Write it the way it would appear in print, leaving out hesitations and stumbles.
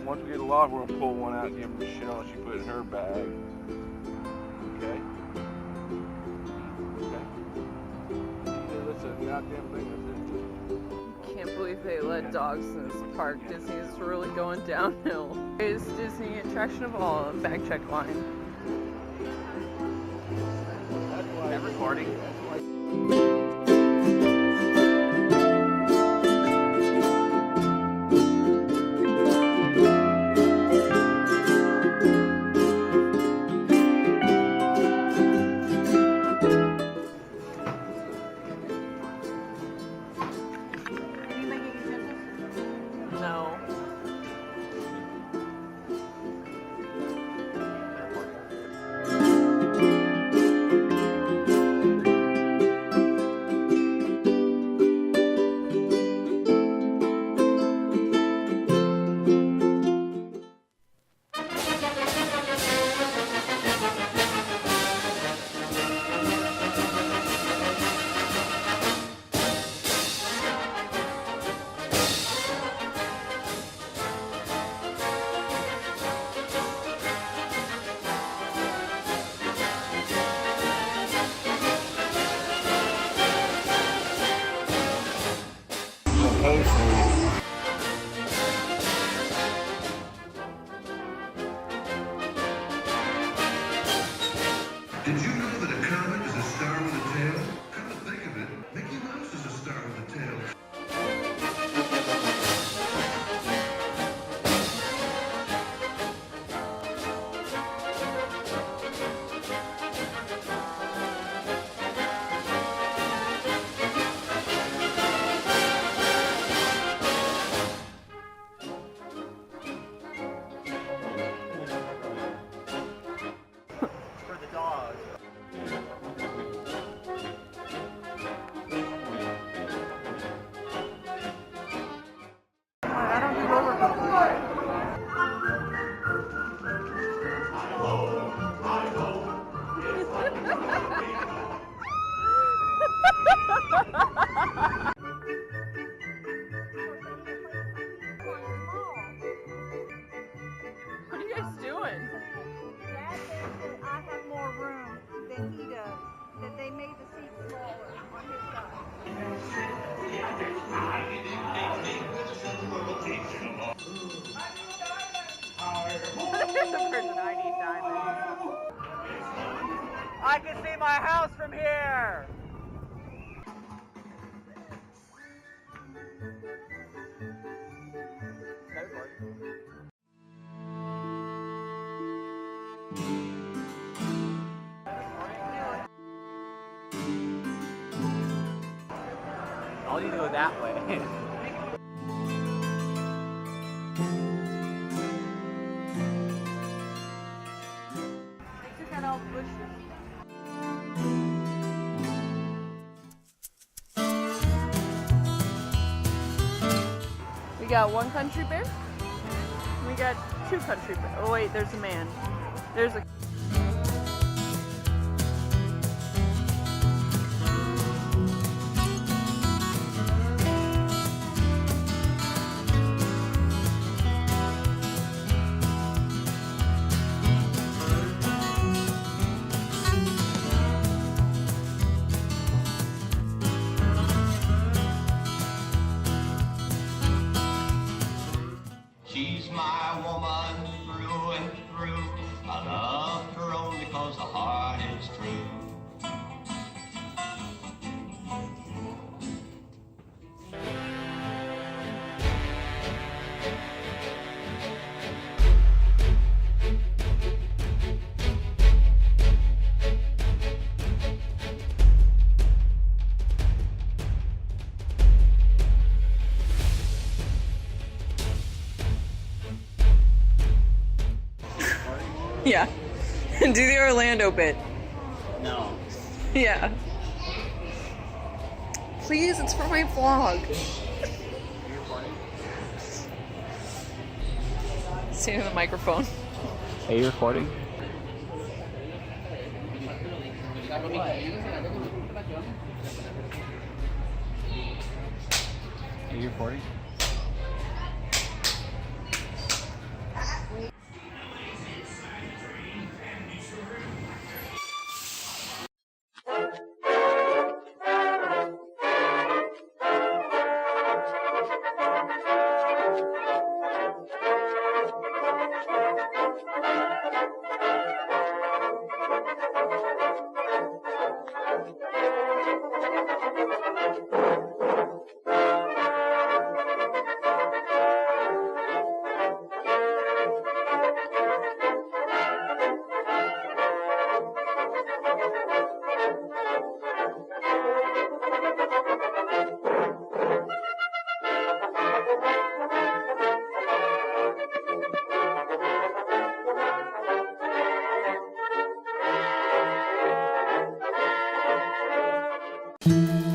Once we get a lot, we're gonna pull one out and give her Chanel. She put it in her bag. Okay. Okay. That's a goddamn thing. Can't believe they let dogs in this park. Disney is really going downhill. Greatest Disney attraction of all, bag check line. Is that recording? Did you know that a comet is a star with a tail? Come to think of it, Mickey Mouse is a star with a tail. What are you guys doing? Dad thinks that I have more room than he does, that they made the seat smaller on his side. The person, I need diamonds. I can see my house from here. All you go that way. They took out all the bushes. We got one country bear. We got two country bears. Oh wait, there's a man. There's a... She's my woman through and through. I love her only cause the heart is true. Yeah. Do the Orlando bit. No. Yeah. Please, it's for my vlog. Stand in the microphone. Are you recording? Are you recording? Bye.